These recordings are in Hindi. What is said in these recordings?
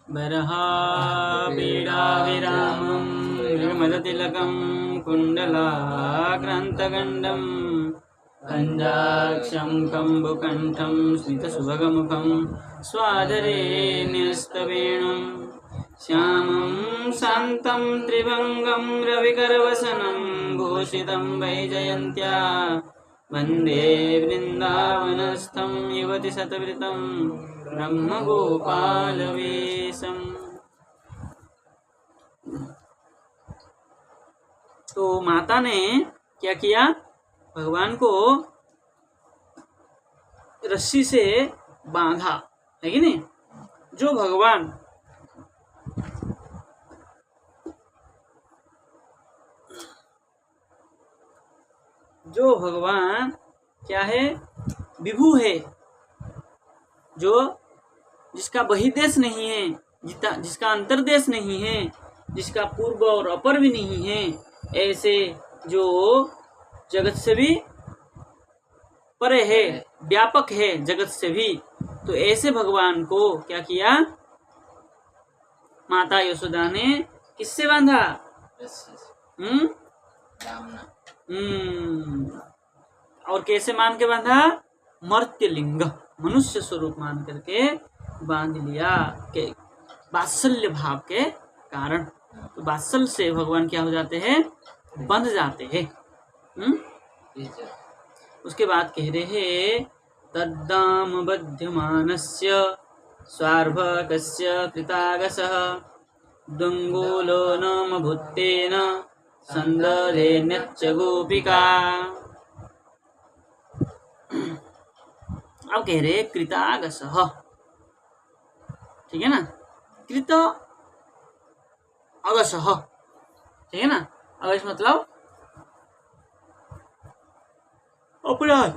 बर्हापीडाविरामं निर्मदतिलकं कुण्डलाक्रान्तगण्डं पञ्चाक्षं कम्बुकण्ठं स्मितसुभगमुखं स्वाधरे न्यस्तवेणुं श्यामं शान्तं त्रिभङ्गं रविकरवसनं भूषितं वैजयन्त्या वन्दे वृन्दावनस्थं युवतिशतवृतं ब्रह्मगोपालवेशम्। तो माता ने क्या किया, भगवान को रस्सी से बांधा, है कि नहीं। जो भगवान क्या है, विभू है, जिसका बहिर्देश नहीं है, जिसका अंतर्देश नहीं है, जिसका पूर्व और अपर भी नहीं है, ऐसे जो जगत से भी परे है, व्यापक है जगत से भी, तो ऐसे भगवान को क्या किया, माता यशोदा ने किससे बांधा, और कैसे मान के बांधा, मर्त्यलिंग, मनुष्य स्वरूप मान करके बांध लिया, के वात्सल्य भाव के कारण। तो वात्सल्य से भगवान क्या हो जाते हैं, बंध जाते हैं। उसके बाद कह रहे हैं, तद्दाम बध्यमानस्य स्वार्भकस्य कृतागसः द्वंगुलो नम भूतेन संदधेन्यच्च गोपिका। अब कह रहे कृतागसः, ठीक है ना, कृत अगसः, ठीक है ना। अगस मतलब अपराध,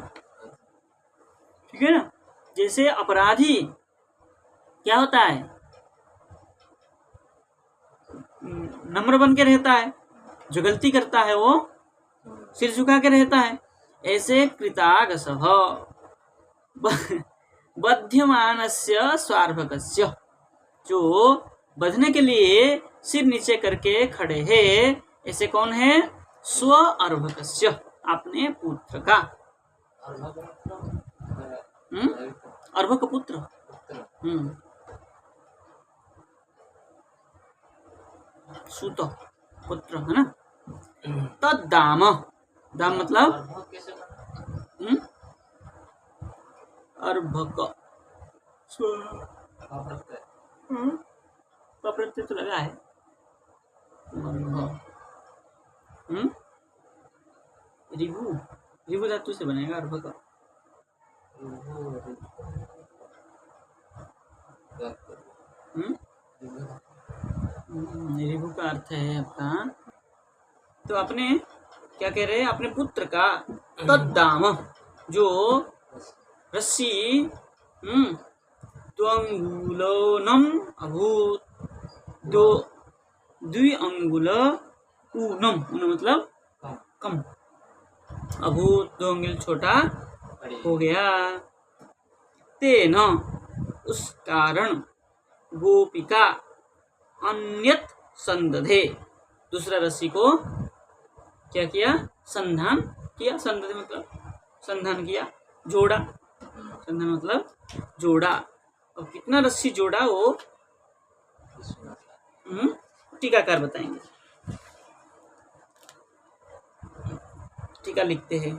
ठीक है ना। जैसे अपराधी क्या होता है, नम्र बन के रहता है, जो गलती करता है वो सिर झुका के रहता है। ऐसे कृतागसः बध्यमानस्य स्वार्भकस्य, जो बधने के लिए सिर नीचे करके खड़े हैं, ऐसे कौन है, स्व अर्भकस्य, अपने पुत्र का, अर्भक पुत्र, सूत पुत्र है ना। तद्दाम, दाम मतलब अर्भक, प्रत्यय तो लगा है, रिभु धातु से बनेगा अर्भक। रिभु का अर्थ है आपका, तो अपने क्या कह रहे हैं, अपने पुत्र का, तद्दाम जो रस्सी, द्वंगुलोनम अभूत, दो द्विअंगुल ऊनम, मतलब कम, अभूत 2 अंगुल छोटा हो गया, तेन उस कारण, गोपिका अन्यत संदधे, दूसरा रस्सी को क्या किया, संधान किया, संदधे मतलब संधान किया, जोड़ा, संधान मतलब जोड़ा। अब कितना रस्सी जोड़ा वो टीकाकार बताएंगे। टीका लिखते हैं,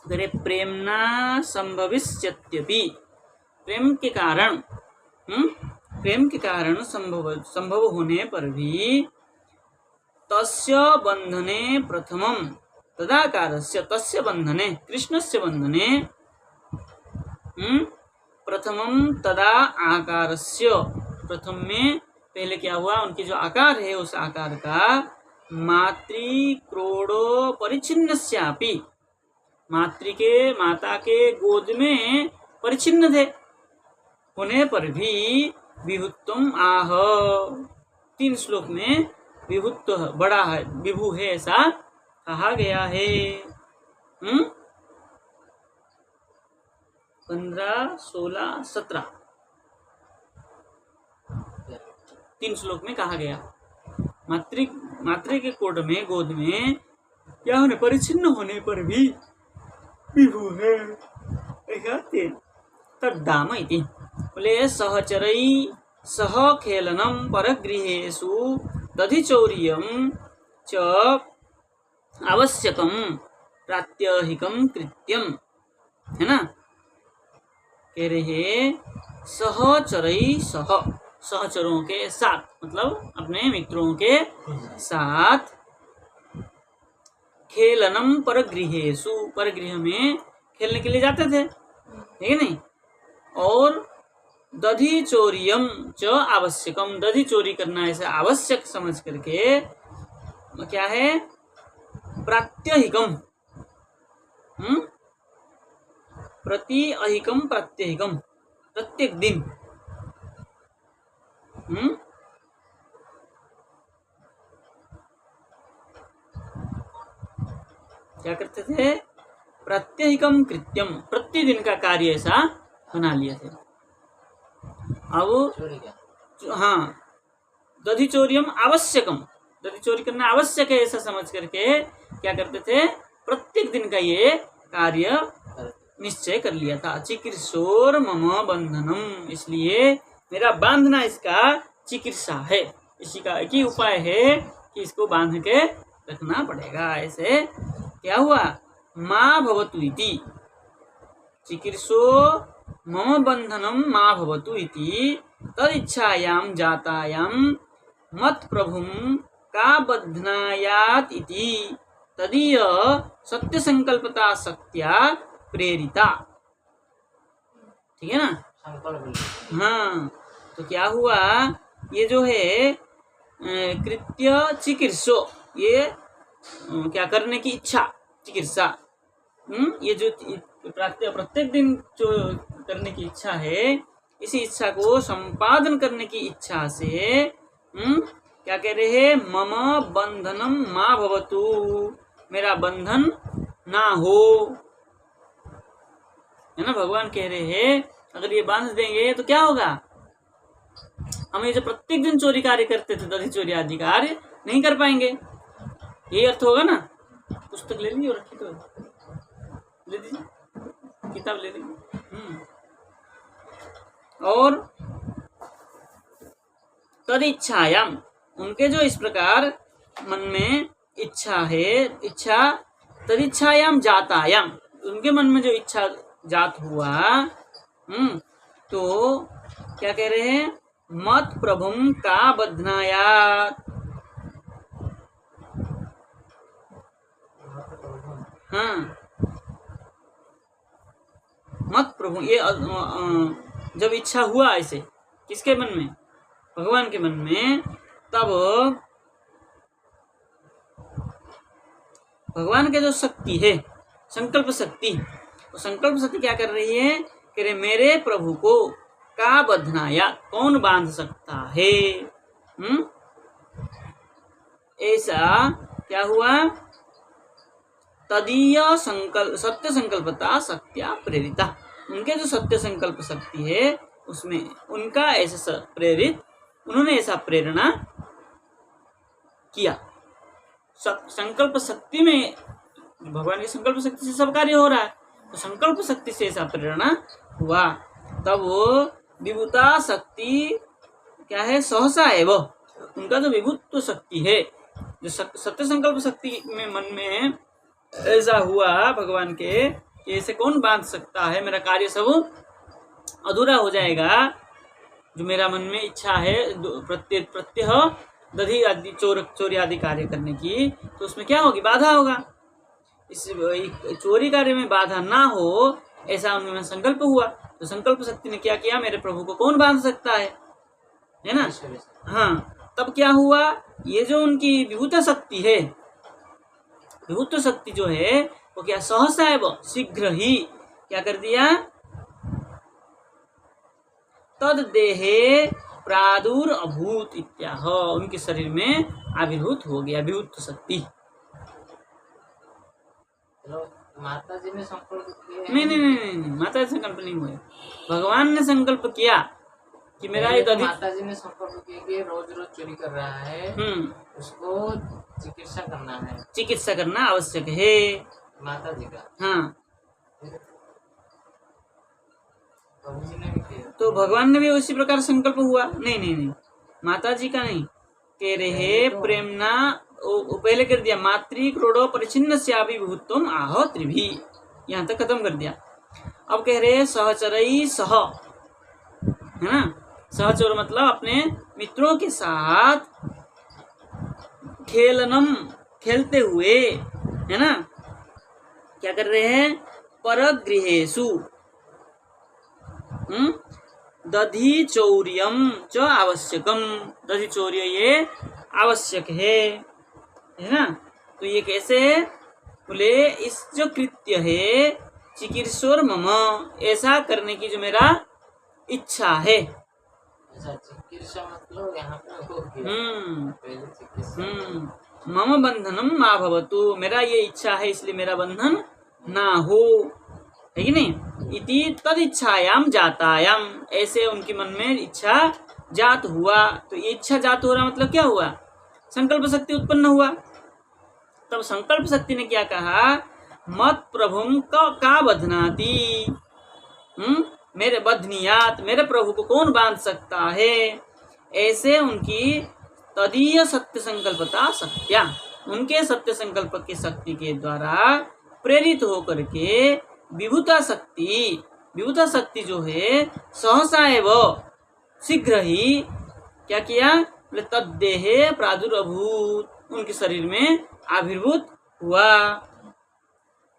अरे प्रेमना संभविष्यत्यपि, प्रेम के कारण संभव होने पर भी, तस्य बंधने प्रथमं तदाकारस्य, तस्य बंधने, कृष्णस्य बंधने, प्रथमं तदा आकारस्य, प्रथम में पहले क्या हुआ, उनकी जो आकार है उस आकार का, मातृक्रोडो परिच्छिन्नस्यापि, माता के गोद में परिच्छिन्न थे, होने पर भी विभुत्वम आह, 3 श्लोक में विभुत्व बड़ा है, विभु है, ऐसा कहा गया है। 15, 16, 17 3 श्लोक में कहा गया। मातृ के कोट में, गोद में क्या होने, परिच्छिन्न होने पर भी विभु है। तद्धाम इति। बोले सहचरै सह खेलनम परगृहेषु दधिचौर्यं च आवश्यकम प्रात्यहिकम कृत्यम, है ना। कह रहे सहचरै सह, सहचरों के साथ, मतलब अपने मित्रों के साथ, खेलनम परगृहेषु, परगृह में खेलने के लिए जाते थे, ठीक है नहीं। और दधि चोरियम च आवश्यकम, दधि चोरी करना ऐसे आवश्यक समझ करके क्या है, प्रात्यहिकम, प्रतिअहिकम प्रात्यहिकम, प्रत्येक दिन, क्या करते थे, प्रत्यहिकम कृत्यम, प्रतिदिन का कार्य ऐसा बना लिया थे। अब हाँ, दधि चोरियम आवश्यकम, दधि चोरी करना आवश्यक है ऐसा समझ करके क्या करते थे, प्रत्येक दिन का ये कार्य निश्चय कर लिया था। चिकित्सोर मम बंधनम, इसलिए मेरा बांधना इसका चिकित्सा है, इसी का एक ही उपाय है कि इसको बांध के रखना पड़ेगा। ऐसे क्या हुआ, माँ भवतु इति, चिकित्सो मम बंधनम माँ भवतु इति तदिच्छायाम जातायाम मत प्रभुम का बध्नायात इति तदीय सत्य संकल्पता शक्त्या प्रेरिता, ठीक है ना। हाँ, तो क्या हुआ, ये जो है कृत्य चिकित्सो, ये क्या करने की इच्छा, चिकित्सा, ये जो प्रत्येक दिन जो करने की इच्छा है, इसी इच्छा को संपादन करने की इच्छा से क्या कह रहे हैं, मम बंधनम मा भवतु, मेरा बंधन ना हो, है ना। भगवान कह रहे हैं अगर ये बांध देंगे तो क्या होगा, हम ये जो प्रत्येक दिन चोरी कार्य करते थे, दधि चोरी आदि कार्य नहीं कर पाएंगे, यही अर्थ होगा ना। पुस्तक ले लीजिए और रखिए, तो ले दीजिए, किताब ले लीजिए। और तद इच्छायाम, उनके जो इस प्रकार मन में इच्छा है, इच्छा तदिच्छायाम जातायाम, उनके मन में जो इच्छा जात हुआ, तो क्या कह रहे हैं, मत प्रभुम का बध्नायात, हाँ, मत प्रभु, ये जब इच्छा हुआ ऐसे किसके मन में, भगवान के मन में, तब भगवान के जो शक्ति है, संकल्प शक्ति, तो संकल्प शक्ति क्या कर रही है, कह रहे मेरे प्रभु को का बध्नाया, कौन बांध सकता है, ऐसा क्या हुआ, तदीय संकल्प सत्य संकल्पता शक्त्या प्रेरिता, उनके जो सत्य संकल्प शक्ति है उसमें उनका ऐसा प्रेरित, उन्होंने ऐसा प्रेरणा किया। संकल्प शक्ति में, भगवान की संकल्प शक्ति से सब कार्य हो रहा है, तो संकल्प शक्ति से ऐसा प्रेरणा हुआ, तब वो विभुता शक्ति क्या है, सहसा है, वो उनका जो विभुत्व शक्ति है, जो सत्य संकल्प शक्ति में मन में ऐसा हुआ भगवान के कि ऐसे कौन बांध सकता है, मेरा कार्य सब अधूरा हो जाएगा, जो मेरा मन में इच्छा है प्रत्यह दधि आदि चोरी आदि कार्य करने की, तो उसमें क्या होगी, बाधा होगा। इस चोरी कार्य में बाधा ना हो ऐसा उनमें संकल्प हुआ, तो संकल्प शक्ति ने क्या किया, मेरे प्रभु को कौन बांध सकता है ना। हाँ, तब क्या हुआ, ये जो उनकी विभूत शक्ति है, विभूत शक्ति जो है वो क्या सहसा है, वो शीघ्र ही क्या कर दिया, तद देहे प्रादुर अभूत इत्याह, उनके शरीर में आविर्भूत हो गया विभूत शक्ति। माता जी ने संकल्प किया? नहीं, माता जी संकल्प नहीं हुए, भगवान ने संकल्प किया, कि मेरा पहले ये तो दधी माता जी ने संकल्प किया कि रोज रोज चोरी कर रहा है, उसको चिकित्सा करना है, चिकित्सा करना आवश्यक है माता जी का। हाँ। फिर प्रभु जी ने भी किया। तो भगवान ने भी उसी प्रकार संकल्प हुआ। नहीं नहीं नहीं, माता जी का नहीं कह रहे पहले तो- प्रेमना वो पहले कर दिया, मातृ क्रोड़ो परिचिन्न श्याभिभूतम आहो त्रिभी, यहाँ तक खत्म कर दिया। अब कह रहे सहचरई सह, है ना, सहचर मतलब अपने मित्रों के साथ खेलनम, खेलते हुए, है ना, क्या कर रहे हैं, परगृहेषु दधि चौर्यम च आवश्यकम, दधि चौर्य ये आवश्यक है ना। तो ये कैसे है, बोले इस जो कृत्य है चिकित्सोर मम, ऐसा करने की जो मेरा इच्छा है। अच्छा, चिकित्सा मतलब यहाँ पे हो गया। पहले चिकित्सा। मम बंधनम मा भवतु, मेरा ये इच्छा है इसलिए मेरा बंधन ना हो, है कि नहीं। इति तद इच्छायाम जातायाम, ऐसे उनके मन में इच्छा जात हुआ। तो ये इच्छा जात हो रहा मतलब क्या हुआ, संकल्प शक्ति उत्पन्न हुआ। तब संकल्प शक्ति ने क्या कहा, मत प्रभुम का बधनाति, मेरे बधनियात, मेरे प्रभु को कौन बांध सकता है। ऐसे उनकी तदीय सत्य संकल्पता सत्या, उनके सत्य संकल्प की शक्ति के द्वारा प्रेरित होकर के विभूता शक्ति जो है सहसा एवं शीघ्र ही क्या किया, बोले तद्देहे प्रादुर्भूत, उनके शरीर में आविर्भूत हुआ,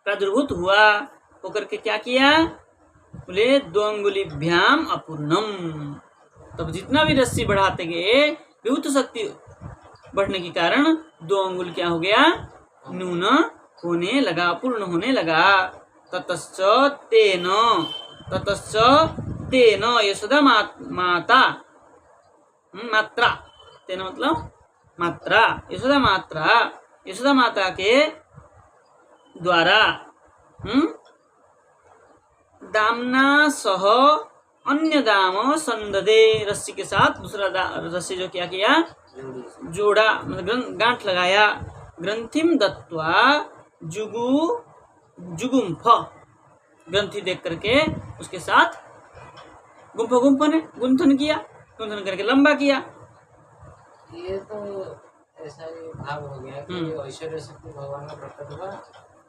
प्रादुर्भूत हुआ होकर के क्या किया, बोले 2 अंगुलिभ्याम अपूर्णम। तब जितना भी रस्सी बढ़ाते गए विभूत शक्ति बढ़ने के कारण 2 अंगुल क्या हो गया, न्यून होने लगा, पूर्ण होने लगा। ततश्च तेन यशोदा माता, मात्रा, तेन मतलब मात्रा, यशोदा माता के द्वारा दामना सह अन्य दाम संददे, रस्सी के साथ दूसरा रस्सी जो क्या किया, जोड़ा, मतलब गांठ लगाया। ग्रंथिम दत्वा जुगुम्फ, ग्रंथि देख करके उसके साथ गुंथन किया, गुंथन करके लंबा किया। ये तो ऐसा ही भाव हो गया कि ऐश्वर्य शक्ति भगवान का प्रकट हुआ,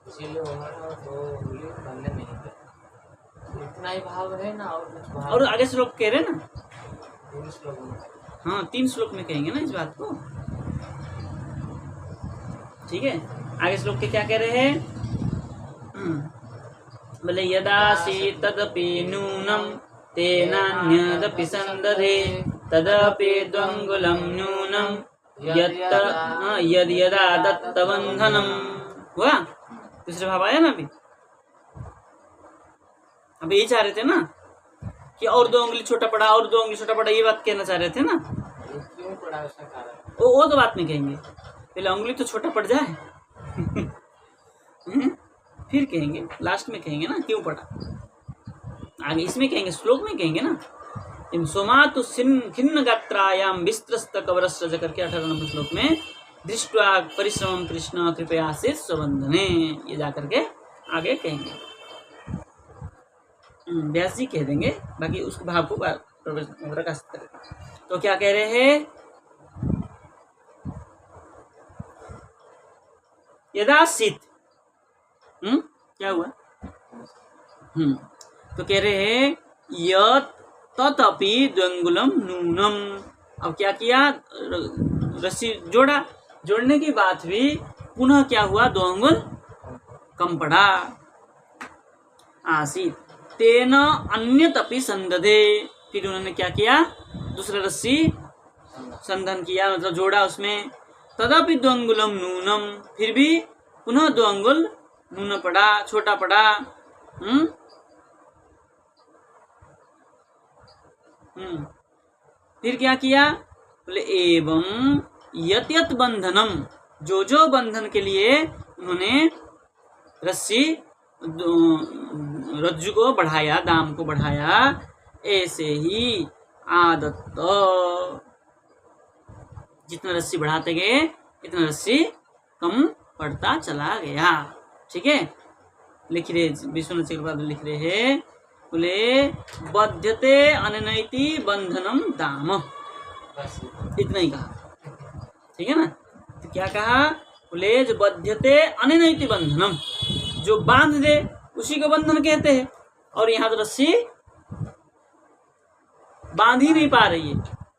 इसीलिए उन्होंने 2 उंगली बंधे नहीं थे। इतना ही भाव है ना, और कुछ भाव। और आगे श्लोक कह रहे ना, 3 श्लोक में। हाँ 3 श्लोक में कहेंगे ना इस बात को, ठीक है। आगे श्लोक के क्या कह रहे हैं, बोले यदासी तदपि नूनम तेनान्यदपि संदधे तदपि द्वंगुलम नूनम यद यदा दत्तबंधनम। हुआ, दूसरे भाव आया ना अभी यही चाह रहे थे ना कि और 2 उंगली छोटा पड़ा, और 2 उंगली छोटा पड़ा, ये बात कहना चाह रहे थे ना। क्यों पड़ा उसका कारण? वो तो बात नहीं कहेंगे, पहले उंगली तो छोटा पड़ जाए फिर कहेंगे, लास्ट में कहेंगे ना क्यों पड़ा, आगे इसमें कहेंगे, श्लोक में कहेंगे ना। इन सोमातु खिन्न गात्रायाम विस्त्रस्त कवरस्रज करके 18 नंबर श्लोक में दृष्ट्वा परिश्रमम कृष्ण कृपया से स्वबंधने, ये जाकर के आगे कहेंगे, व्यास जी कह देंगे, बाकी उस भाव को प्रकाशित करेगा। तो क्या कह रहे हैं, यदासीत, क्या हुआ, तो कह रहे हैं यत तदपि द्वंगुलम नूनम। अब क्या किया, रस्सी जोड़ा, जोड़ने के बाद भी पुनः क्या हुआ, 2 अंगुल कम पड़ा। आसीत तेन अन्यतपि संदधे, फिर उन्होंने क्या किया, दूसरा रस्सी संधन किया, मतलब जोड़ा उसमें। तदपि 2 अंगुलम नूनम, फिर भी पुनः 2 अंगुल नून पड़ा, छोटा पड़ा। फिर क्या किया, बोले एवं यत यत बंधनम, जो बंधन के लिए उन्होंने रस्सी रज्जु को बढ़ाया, दाम को बढ़ाया, ऐसे ही आदत्त। जितना रस्सी बढ़ाते गए इतना रस्सी कम पड़ता चला गया। ठीक है, लिख रहे विश्वनाथ चक्रवर्ती लिख रहे हैं, बोले बध्यते अननैति बंधनम दाम, बस इतना ही कहा। ठीक है ना, तो क्या कहा, बोले जो बध्यते अननैति बंधनम, जो बांध दे उसी को बंधन कहते हैं। और यहाँ तो रस्सी बांध ही नहीं पा रही है,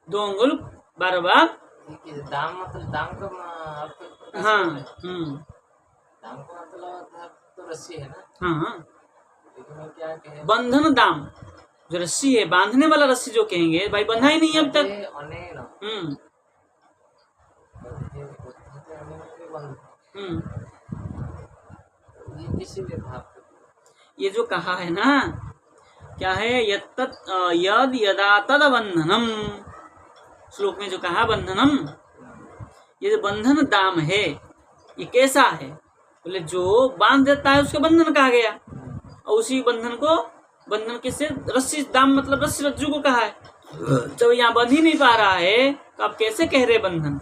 2 अंगुल बार बार। ठीक है, दाम मतलब दाम का अर्थ हाँ, दाम का मतलब तो रस्सी है ना। हाँ, लेकिन वो क्या कहे, बंधन दाम, जो रस्सी है बांधने वाला रस्सी जो कहेंगे, भाई बंधा ही नहीं है अब तक। ये किसी भी भाव ये जो कहा है ना, क्या है, यद यदा तद बंधनम, श्लोक में जो कहा बंधनम, ये जो बंधन दाम है ये कैसा है, बोले जो बांध देता है उसका बंधन कहा गया। और उसी बंधन को, बंधन किससे, रस्सी, दाम मतलब रस्सी रज्जू को कहा है। जब यहाँ बंध ही नहीं पा रहा है तो आप कैसे कह रहे बंधन।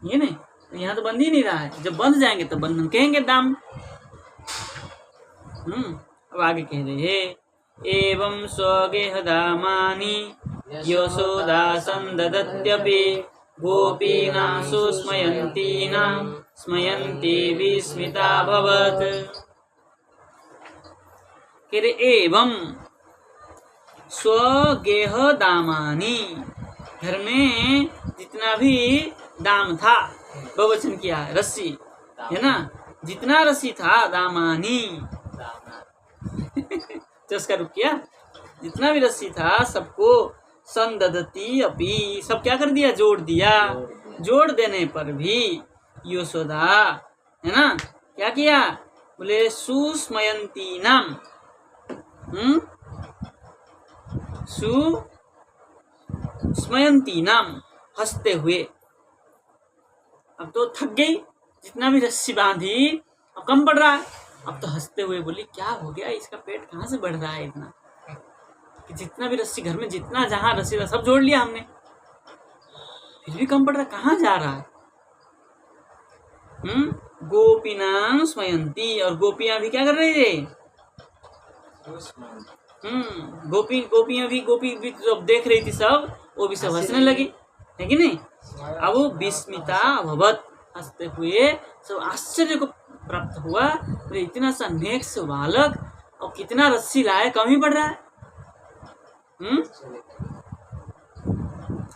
ये नहीं, तो यहाँ तो बंध ही नहीं रहा है, जब बंध जाएंगे तो बंधन कहेंगे दाम। अब आगे कह रहे हैं, एवं स्वगेह दामानि यशोदा संददत्यपि गोपीनां सुस्मयन्तीनां स्मयन्ती विस्मिता भवत्। कह रहे एवं स्वगेह दामानि, घर में जितना भी दाम था, बहुवचन किया है, रस्सी है ना, जितना रस्सी था, दामानी तो उसका रुक किया, जितना भी रस्सी था सबको संददती अपि, सब क्या कर दिया, जोड़ दिया। जोड़ देने पर भी यशोदा, है ना, क्या किया, बोले सुस्मयंती नाम, सुस्मयंती नाम, हंसते हुए। अब तो थक गई, जितना भी रस्सी बांधी अब कम पड़ रहा है, अब तो हंसते हुए बोली क्या हो गया, इसका पेट कहाँ से बढ़ रहा है इतना, कि जितना भी रस्सी घर में जितना जहां रस्सी था सब जोड़ लिया हमने, फिर भी कम पड़ रहा, कहाँ जा रहा है। गोपीनां स्मयंती, और गोपियां भी क्या कर रही थी, गोपियां भी, गोपी भी जब देख रही थी सब, वो भी सब हंसने लगी, है कि नहीं। अब वो विस्मिता भवत, हंसते हुए सब आश्चर्य को प्राप्त हुआ, तो इतना सा नेक से बालक और कितना रस्सी लाए, कम ही पड़ रहा है।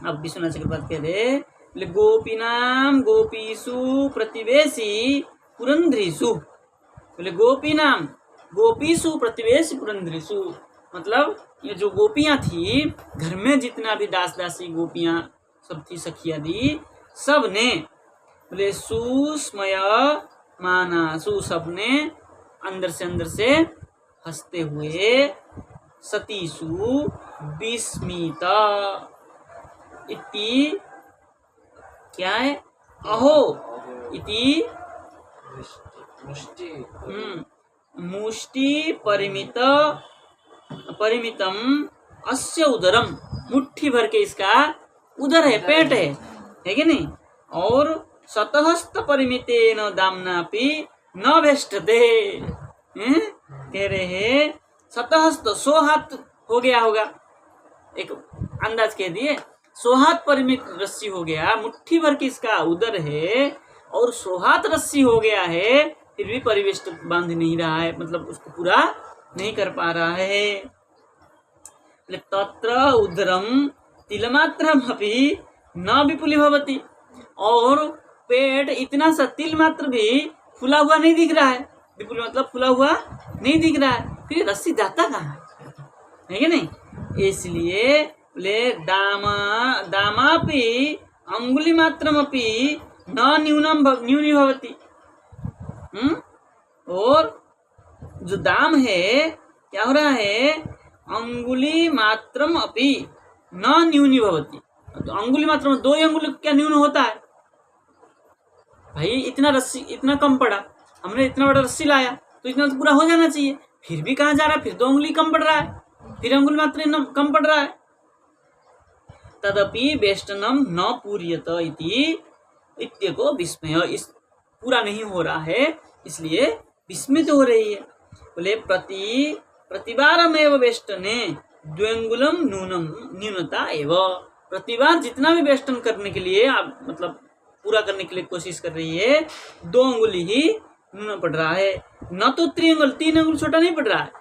अब विश्वनाथ चक्रवर्ती कह रहे, गोपीनाम गोपीसु प्रतिवेशी पुरंद्रीसु, बोले गोपीनाम गोपीसु प्रतिवेशी पुरंद्रीसु, मतलब ये जो गोपियां थी घर में, जितना भी दास दासी गोपियां सब थी, सखिया दी, सब ने, बोले सुस्मय मानासु, सब ने अंदर से हंसते हुए, सतीसु विस्मिता इति, क्या है, अहो इति मुष्टि परिमितम अस्य उदरम, मुट्ठी भर के इसका उदर है, पेट है कि नहीं। और शतहस्त परिमितेन दाम्नापि न वेष्टते, कह रहे हैं शतहस्त 100 हाथ हो गया होगा, एक अंदाज कह दिए, 100 हाथ परिमित रस्सी हो गया, मुट्ठी भर की इसका उदर है और 100 हाथ रस्सी हो गया है, फिर भी परिवेष्ट बांध नहीं रहा है, मतलब उसको पूरा नहीं कर पा रहा है। तत्र उदरम तिलमात्रम अपि न विपुली भवति, और पेट इतना सा तिल मात्र भी फुला हुआ नहीं दिख रहा है, विपुल मतलब फुला हुआ नहीं दिख रहा है, फिर रस्सी जाता कहाँ है कि नहीं। इसलिए बोले दामापि अंगुली मात्रमपि न न्यूनी भवति, और जो दाम है क्या हो रहा है, अंगुली मात्रम अपि न न्यूनी भवति, तो अंगुली मात्रम 2 अंगुली क्या न्यून होता है भाई, इतना रस्सी इतना कम पड़ा, हमने इतना बड़ा रस्सी लाया तो इतना तो पूरा हो जाना चाहिए, फिर भी कहाँ जा रहा है, फिर 2 उंगली कम पड़ रहा है, फिर अंगुल मात्र कम पड़ रहा है। तदपि वेष्टनम न पूर्यत इति इत्यको विस्मय, इस पूरा नहीं हो रहा है इसलिए विस्मित हो रही है। बोले प्रतिबारमेव वेष्टने द्व्यंगुलम न्यूनता एव, प्रतिबार जितना भी वेष्टन करने के लिए आप मतलब पूरा करने के लिए कोशिश कर रही है, 2 अंगुली ही न्यून पड़ रहा है, न तो 3 अंगुल, 3 अंगुल छोटा नहीं पड़ रहा है।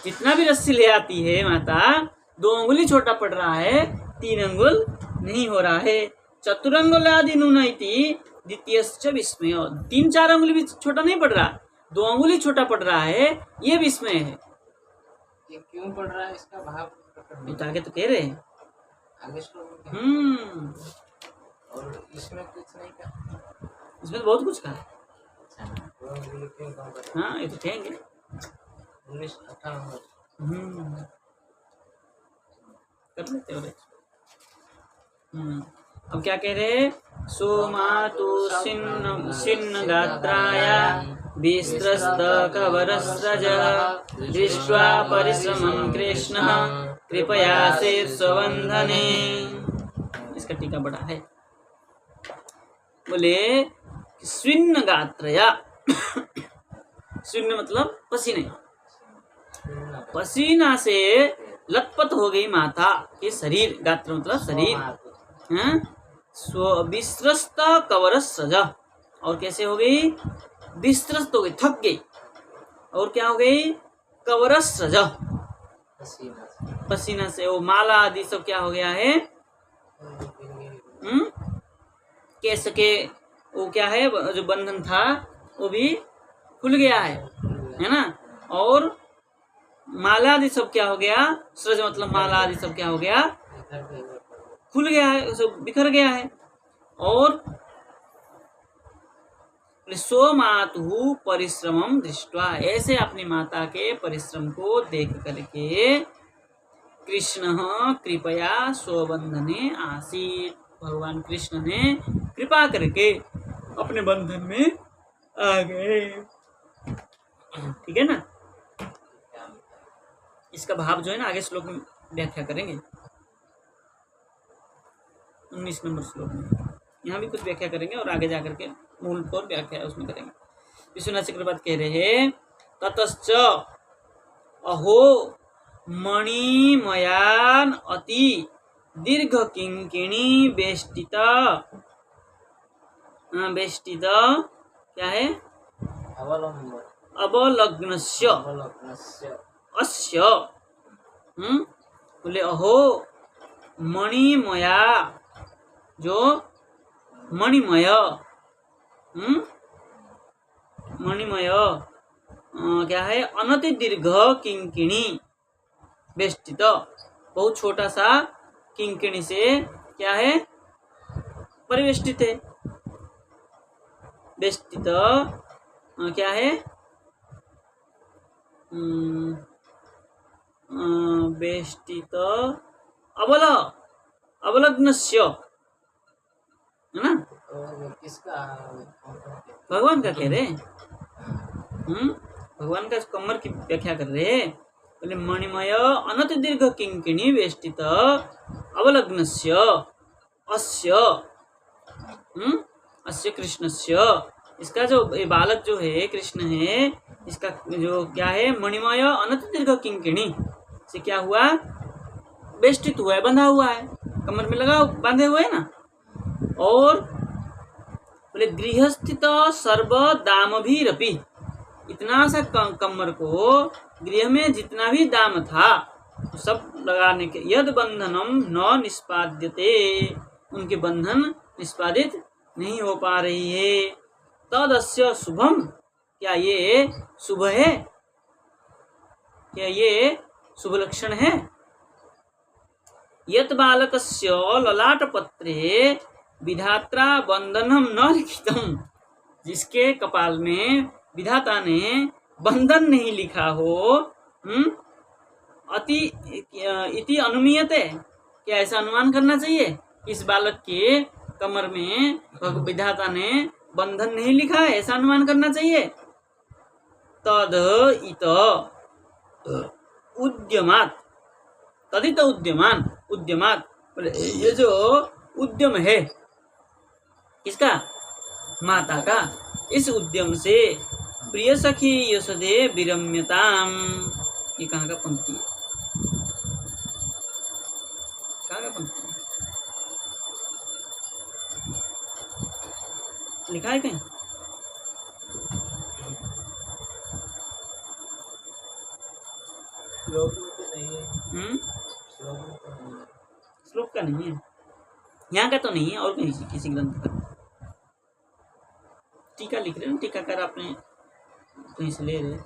जितना भी रस्सी ले आती है माता, 2 अंगुली छोटा पड़ रहा है, 3 अंगुल नहीं हो रहा है। चतुरंगुलादि न्यूनति द्वितीयश्च विस्मय, 3-4 अंगुली भी छोटा नहीं पड़ रहा, 2 अंगुली छोटा पड़ रहा है, ये विस्मय है। ये क्यों पढ़ रहा है, इसका भाव प्रकट नहीं। तो आगे तो कह रहे हैं। आगे श्लोक में क्या? और इसमें कुछ नहीं कहा, इसमें तो बहुत कुछ कहा। अच्छा, तो अंगुली क्यों कम कर रहा हाँ, ये तो कहेंगे। है? 19-18 कर लेते हो। अब क्या कह रहे हैं, सोमातु शिन्न गात्राय विस्त्रस्त कवरस्रजः दृष्ट्वा परिश्रमं कृष्णः कृपया से स्वबंधने। इसका टीका बड़ा है। बोले स्विन्न गात्रया, स्विन्न मतलब पसीने, पसीना से लथपथ हो गई माता के शरीर, गात्र मतलब शरीर। विस्त्रस्त कवरस्रज, और कैसे हो गई, विस्त्रस्त हो गई, थक गई, और क्या हो गई, कवरस्रज, पसीना से वो माला आदि सब क्या हो गया है, कैसे के वो क्या है, जो बंधन था वो भी खुल गया है ना, और माला आदि सब क्या हो गया, सृज मतलब माला आदि सब क्या हो गया, खुल गया है, सब बिखर गया है। और सो मातु परिश्रमम दृष्ट्वा, ऐसे अपनी माता के परिश्रम को देख करके कृष्ण कृपया स्वबंधने आसीत, भगवान कृष्ण ने कृपा करके अपने बंधन में आ गए। ठीक है ना। इसका भाव जो है ना आगे श्लोक में व्याख्या करेंगे, 19 नंबर श्लोक में। यहाँ भी कुछ व्याख्या करेंगे और आगे जाकर के मूल पर व्याख्या उसमें करेंगे। विश्वनाथ चक्रवर्ती कह रहे हैं, ततश्च अहो मणिमयान अति दीर्घ किंकिणी वेष्टित, वेष्टित क्या है, अवलग्नस्य अस्य, बोले अहो मणिमया, जो मणिमय, मणिमय क्या है, अनति दीर्घ किंकिणी वेष्टित, बहुत छोटा सा किंकिणी से क्या है, परिवेष्टित है। वेष्टित क्या है, वेष्टित अवलग्नस्य, है ना, किसका, भगवान का कह रहे, भगवान का कमर की व्याख्या कर रहे हैं। बोले मणिमय अनति दीर्घ किंकिणी वेष्टित अवलग्नस्य अस्य, अस्य कृष्णस्य, इसका जो बालक जो है कृष्ण है, इसका जो क्या है, मणिमय अनति दीर्घ किंकिणी से क्या हुआ, वेष्टित हुआ है, बंधा हुआ है, कमर में लगा बांधे हुए है ना। और बोले गृहस्थित सर्व दाम भी रपी, इतना सा कमर को गृह में जितना भी दाम था तो सब लगाने के, यद बंधनम न निष्पाद्यते, उनके बंधन निष्पादित नहीं हो पा रही है। तदस्य शुभम, क्या ये शुभ है, क्या ये शुभ लक्षण है। यत बालकस्य ललाटपत्रे विधात्रा बंधनम न लिखितम, जिसके कपाल में विधाता ने बंधन नहीं लिखा हो, अति इति अनुमीयते, क्या ऐसा अनुमान करना चाहिए, इस बालक के कमर में विधाता ने बंधन नहीं लिखा है, ऐसा अनुमान करना चाहिए। तद इत, उद्यमात, तदित उद्यमान, उद्यमात बोले ये जो उद्यम है किसका, माता का, इस उद्यम से प्रिय सखी यशोदे विरम्यताम, ये कहाँ का पंक्ति है, कहाँ का पंक्ति है? लिखा है कहीं? श्लोक में तो नहीं है। श्लोक में तो नहीं है। श्लोक का नहीं है, यहाँ का तो नहीं है, और कहीं किसी ग्रंथ का टीका लिख रहे हैं, टीकाकार आपने कहीं से ले रहे।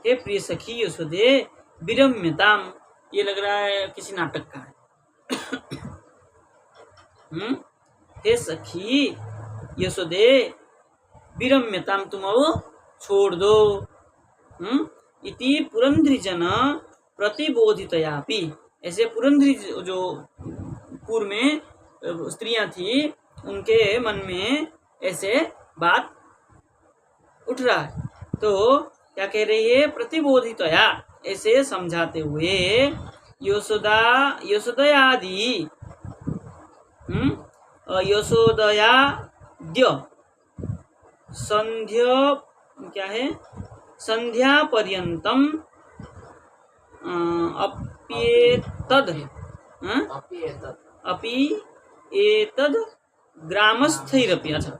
हे प्रिय सखी यशोदे विरम्यताम, ये लग रहा है किसी नाटक का है। हे सखी यशोदे विरम्यताम, तुम अब छोड़ दो। इति पुरंद्रीजन प्रतिबोधितयापि, ऐसे पुरंद्री जो पूर्व में स्त्रियां थी उनके मन में ऐसे बात उठ रहा है, तो क्या कह रही है, प्रतिबोधितया, ऐसे समझाते हुए, यशोदयादि यशोदयाद्य संध्या, क्या है, संध्या पर्यंतम अप्येतद अपि एतद ग्रामस्थैरपि, अच्छा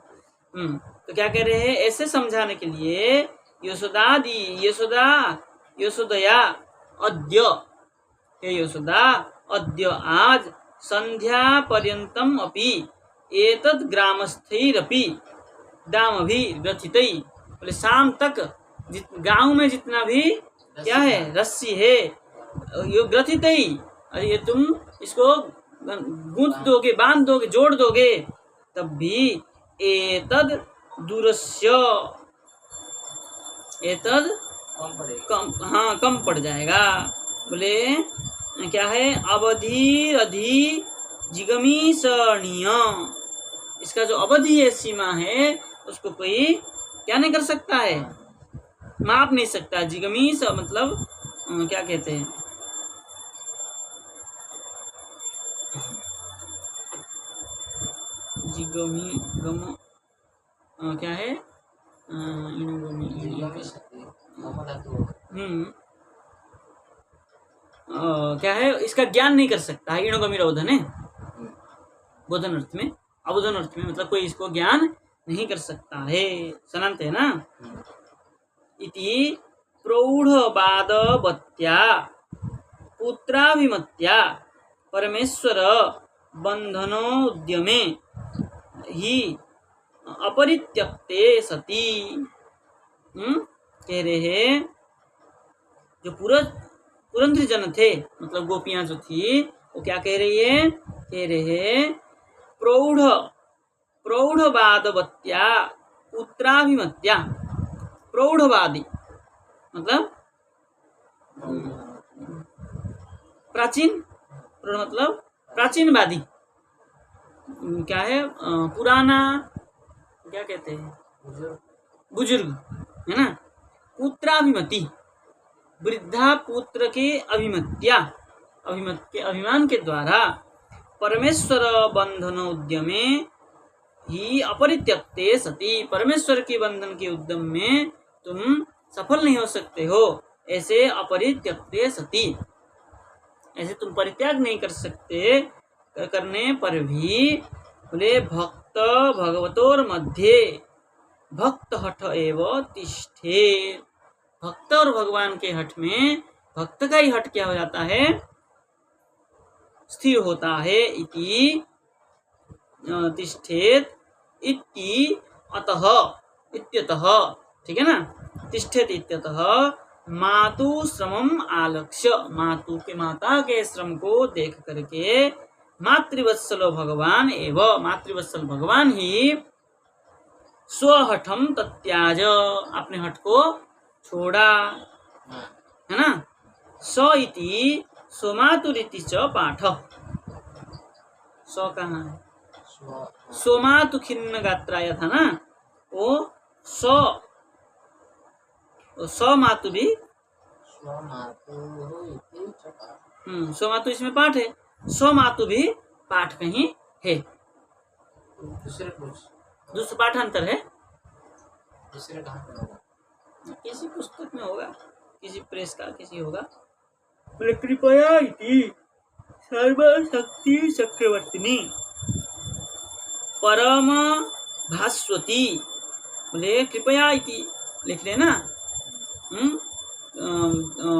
तो क्या कह रहे हैं, ऐसे समझाने के लिए यशोदादि, यशोदया अद्य, हे यशोदा अद्य आज, संध्या पर्यंतम अपि एतद ग्रामस्थैरपि दामभि ग्रथितै, बोले शाम तक गांव में जितना भी क्या है रस्सी है, ये ग्रथितै, ये तुम इसको गूंथ दोगे, बांध दोगे, जोड़ दोगे, तब भी एतद दूरस्य, एतद कम पड़ जाएगा। बोले क्या है, अवधि अधि जिगमीषणीय, इसका जो अवधि है, सीमा है, उसको कोई क्या नहीं कर सकता है, माप नहीं सकता। जिगमीष मतलब क्या कहते हैं, जिगमी गम क्या है, क्या है, इसका ज्ञान नहीं कर सकता है, इणोगमी रोधन है बोधन अर्थ में, अबोधन अर्थ में, मतलब कोई इसको ज्ञान नहीं कर सकता है, सनांत है ना। इति प्रौढ़वादवत्या पुत्राभिमत्या परमेश्वर बंधनोद्यमे ही अपरित्यक्ते सती, कह रहे हैं जो पुरंद्री जन थे, मतलब गोपियां जो थी, वो क्या कह रही है, कह रहे हैं प्रौढ़वादवत्या पुत्राभिमत्या, प्रौढ़वादी मतलब प्राचीन, मतलब प्राचीनवादी, क्या है, पुराना, क्या कहते हैं, बुजुर्ग है ना, पुत्राभिमति, वृद्धा पुत्र के अभिमान के द्वारा परमेश्वर बंधन उद्यमे ही अपरित्यक्ते सती, परमेश्वर के बंधन के उद्यम में तुम सफल नहीं हो सकते हो, ऐसे अपरित्यक्ते सती, ऐसे तुम परित्याग नहीं कर सकते, करने पर भी बोले भक्त भगवतोर मध्य भक्त हठ एव तिष्ठे, भक्त और भगवान के हठ में भक्त का ही हठ क्या हो जाता है, स्थिर होता है। इति तिष्ठेत इति अतः इत्यतः, ठीक है ना, तिष्ठेत इत्यतः मातु श्रमम आलक्ष्य, माता के श्रम को देख करके मातृवत्सलो भगवान एवं, मातृवत्सल भगवान ही स्वहठम तत्याज, अपने हठ को छोड़ा, है ना। स इति स्वमातुरिति च पाठ, स कहाँ है, स्व सोमातु खिन्न गात्राय था ना, वो सौ मातु भी स्वमातुः इति चकार। सौ मातु इसमें पाठ है, सौ मातु भी पाठ कहीं है, दूसरे कुछ दूसरा पाठांतर है, दूसरे कहाँ पे होगा? किसी पुस्तक में होगा, किसी प्रेस का किसी होगा। बोले कृपया इति सर्वशक्ति चक्रवर्तिनी परम भास्वती, बोले कृपया इति लिख लेना।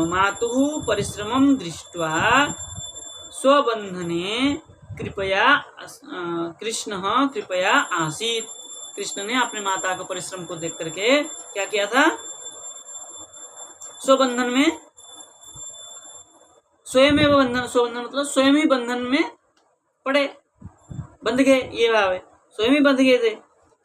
मातुः परिश्रमं दृष्ट्वा स्वबंधने कृपया कृष्णः कृपया आसीत्। कृष्ण ने अपने माता के परिश्रम को देख करके क्या किया था, स्वबंधन में, स्वयं बंधन, स्वबंधन मतलब स्वयं ही बंधन में पड़े, बंध गए, ये भाव है, स्वयं ही बंध गए थे।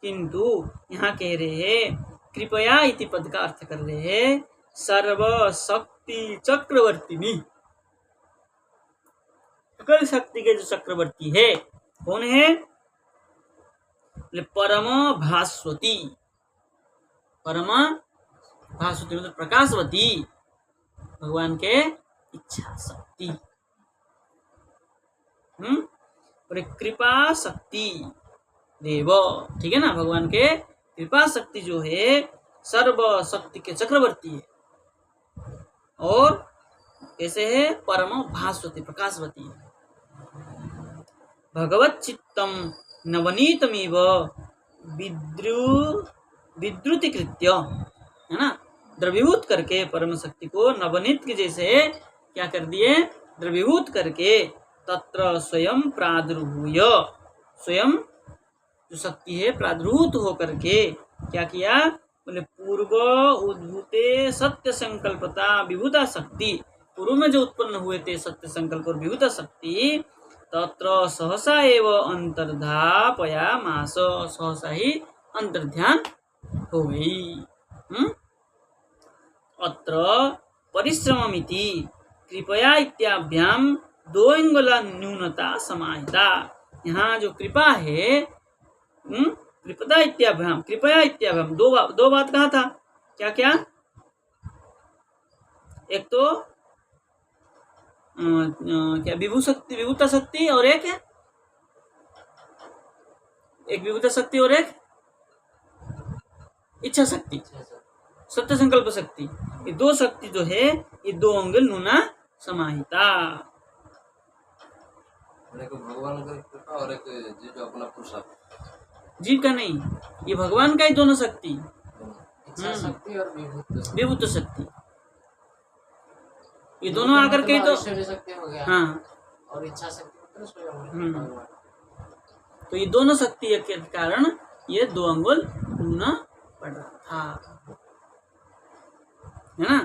किंतु यहाँ कह रहे हैं कृपया इति पद का अर्थ कर रहे हैं सर्वशक्ति चक्रवर्तिनी, सकल शक्ति के जो चक्रवर्ती है कौन है, परम भास्वती, परम भास्वती मतलब प्रकाशवती, भगवान के इच्छा शक्ति, और कृपा शक्ति देव, ठीक है ना, भगवान के कृपा शक्ति जो है सर्व शक्ति के चक्रवर्ती है, और कैसे है, परम भास्वती प्रकाशवती है। भगवत चित्तम नवनीतमिव विद्रुतीकृत्य, है ना, द्रवीभूत करके परम शक्ति को नवनीत के जैसे क्या कर दिए, द्रवीभूत करके, तत्र स्वयं प्रादुर्भूय, स्वयं जो शक्ति है प्रादुर्भूत होकर के क्या किया, बोले पूर्व उद्भूते सत्य संकल्पता विभूता शक्ति, पूर्व में जो उत्पन्न हुए थे सत्य संकल्प और विभूता शक्ति, तत्र सहसा एव अंतर्धापयामास, सहसा ही अंतर्ध्यान हो गई। अत्र परिश्रममिति कृपया इत्याभ्याम दो अंगुला न्यूनता समाहिता, यहाँ जो कृपा है, कृपया इत्याभ्याम, कृपया इत्याभ्याम, दो बात कहा था, क्या क्या, एक तो क्या विभूता शक्ति, और एक विभूता शक्ति और एक इच्छा शक्ति, सत्य संकल्प शक्ति, ये दो शक्ति जो है ये दो अंगुल न्यूना समाहिता। भगवान का कृपा और एक जीव अपना पुरुषार्थ, जीव का नहीं, ये भगवान का ही दोनों शक्ति, इच्छा शक्ति और विभूत शक्ति, ये दोनों आकर के तो ऐश्वर्य शक्ति हो गया, हाँ, और इच्छा शक्ति मतलब स्वयं, तो ये दोनों शक्ति के कारण ये दो अंगुल ढूंढना पड़ रहा था, है ना।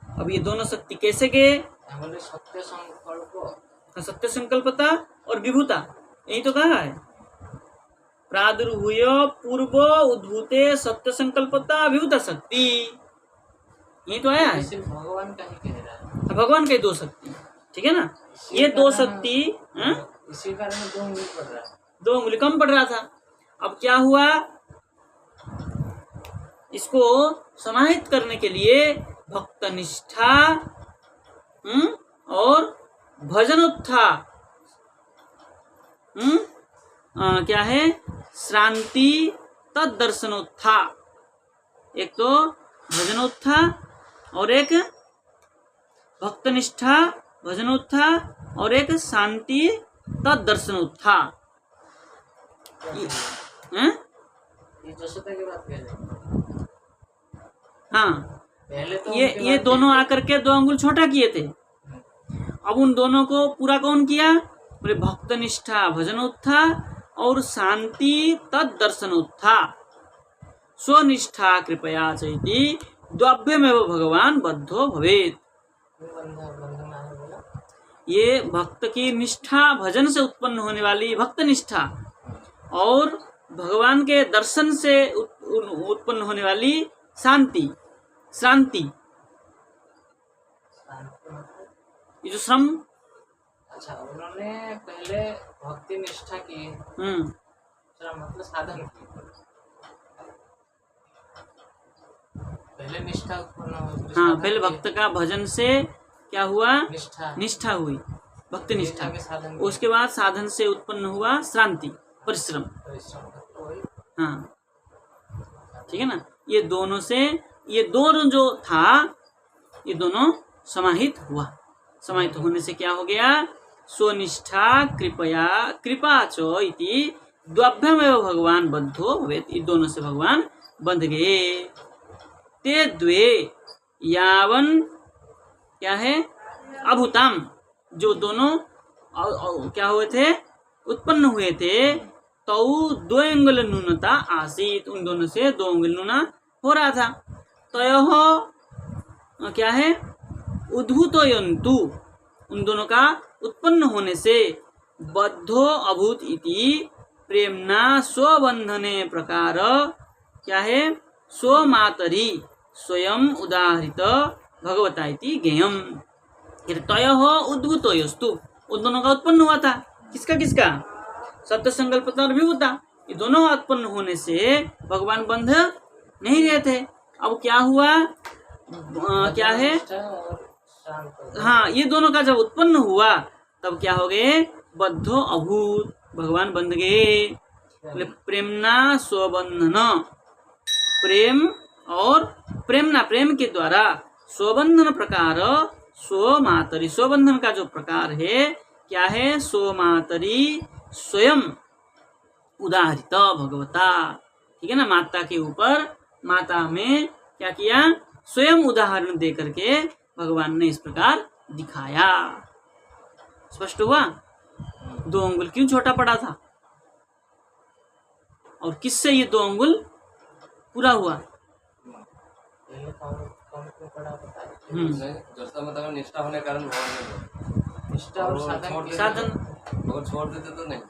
अब ये दोनों शक्ति कैसे गए, सत्य संकल्प, सत्य संकल्पता और विभूता, यही तो कहा है, प्रादुर्भूय पूर्व उद्भूते सत्य संकल्पता विभूता शक्ति, यही तो आया है, भगवान का ही कह रहा है, भगवान के दो शक्ति, ठीक है ना, ये दो शक्ति, इसी कारण दो उंगली पड़ रहा है, दो उंगली कम पड़ रहा था। अब क्या हुआ, इसको समाहित करने के लिए भक्त निष्ठा और भजनोत्था, क्या है, श्रांति तदर्शनोत्था, एक तो भजनोत्था और एक भक्तनिष्ठा भजनोत्था और एक शांति तदर्शनोत्था, ये जसोदा की बात कह रहे, हाँ, पहले तो ये दोनों आकर के दो अंगुल छोटा किए थे, अब उन दोनों को पूरा कौन किया, बोले भक्तनिष्ठा भजनोत्था और शांति तदर्शनोत्था, स्वनिष्ठा कृपया चैति द्वाभ्यमेव भगवान बद्धो भवेत्। ये भक्त की निष्ठा भजन से उत्पन्न होने वाली भक्त निष्ठा और भगवान के दर्शन से उत्पन्न होने वाली शांति, श्रांति, ये जो श्रम अच्छा, उन्होंने पहले भक्ति निष्ठा की, दूसरा मतलब साधन की। पहले निष्ठा उत्पन्न हुई, फिर हाँ, साधन पहले की। भक्त का भजन से क्या हुआ? निष्ठा निष्ठा हुई, भक्ति निष्ठा। के साधन उसके बाद साधन से उत्पन्न हुआ श्रांति, परिश्रम। परिश्रम तो वही। हाँ, ठीक है ना। ये दोनों से, ये दोनों जो था, ये दोनों समाहित हुआ। समाहित होने से क्या हो गया? स्वनिष्ठा कृपया कृपा च इति द्वाभ्यमेव भगवान बद्धो भवेत्। ये दोनों से भगवान बंध गए। ते द्वे यावन क्या है? अभूताम, जो दोनों क्या हुए थे? उत्पन्न हुए थे। तौ दो अंगुल न्यूनता आसीत, उन दोनों से 2 अंगुल न्यूना हो रहा था। तयोः क्या है? उद्भूतयन्तु, उन दोनों का उत्पन्न होने से बद्धो अभूत इति प्रेमना स्वबंधने प्रकार क्या है? स्वमातरी स्वयं उदाहरित भगवता इति ज्ञेयम। तयः उद्भूतयस्तु, उन दोनों का उत्पन्न हुआ था। किसका किसका? सत्य संकल्प विभूता, ये दोनों उत्पन्न होने से भगवान बंध नहीं रहे थे। अब क्या हुआ? क्या है? निष्ठा और शांत। हाँ, ये दोनों का जब उत्पन्न हुआ तब क्या हो गए? बद्धो अभूत, भगवान बंध गए। प्रेमना स्वबंधन, प्रेम और प्रेमना, प्रेम के द्वारा स्वबंधन प्रकार स्वमातरी, स्वबंधन का जो प्रकार है क्या है? स्वमातरी स्वयं उदाहरित भगवता, ठीक है ना। माता के ऊपर, माता में क्या किया? स्वयं उदाहरण दे करके भगवान ने इस प्रकार दिखाया। स्पष्ट हुआ? 2 अंगुल क्यों छोटा पड़ा था और किससे ये 2 अंगुल पूरा हुआ? पहले कौन को पड़ा पता है? जैसा मतलब निष्ठा होने के कारण भगवान निष्ठा और साधन और छोड़ देते तो नहीं,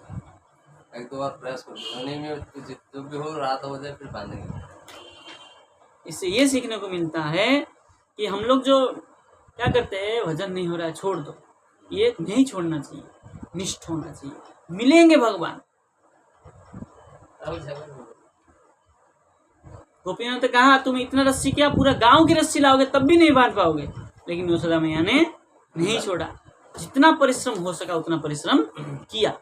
1-2 बार प्रयास कर नहीं में जो भी हो रात हो जाए फिर बांधेंगे। इससे ये सीखने को मिलता है कि हम लोग जो क्या करते हैं, भजन नहीं हो रहा है छोड़ दो, ये नहीं छोड़ना चाहिए, निष्ठ होना चाहिए। मिलेंगे भगवान। गोपी ने तो कहा तुम इतना रस्सी क्या, पूरा गांव की रस्सी लाओगे तब भी नहीं बांध पाओगे, लेकिन यशोदा मैया ने नहीं छोड़ा। जितना परिश्रम हो सका उतना परिश्रम किया।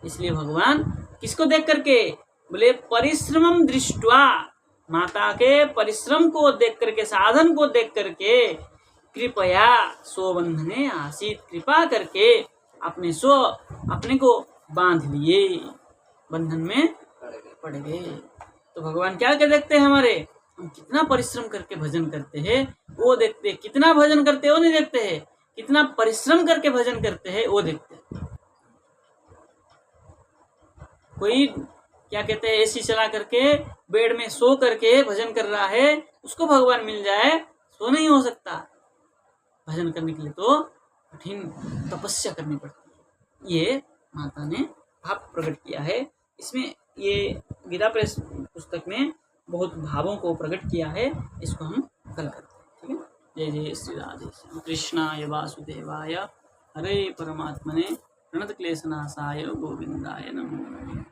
इसलिए भगवान किसको देख करके? बोले परिश्रमम दृष्ट्वा, माता के परिश्रम को देख करके, साधन को देख करके, कृपया स्वबंधने आसीत, कृपा करके अपने को बांध लिए, बंधन में पड़ गए। तो भगवान क्या क्या देखते हैं हमारे? हम कितना परिश्रम करके भजन करते हैं वो देखते हैं, कितना भजन करते हैं वो नहीं देखते हैं, कितना परिश्रम करके भजन करते हैं वो देखते हैं। कोई क्या कहते हैं, एसी चला करके बेड में सो करके भजन कर रहा है, उसको भगवान मिल जाए तो नहीं हो सकता। भजन करने के लिए तो कठिन तपस्या करनी पड़ती है। ये माता ने भाव प्रकट किया है इसमें। ये गीता प्रेस पुस्तक में बहुत भावों को प्रकट किया है। इसको हम कल करते हैं, ठीक है। जय जय श्री राधे श्याम कृष्णाय वासुदेवाय हरे परमात्मने प्रणत क्लेशनाशाय गोविंदाय नमो नमः।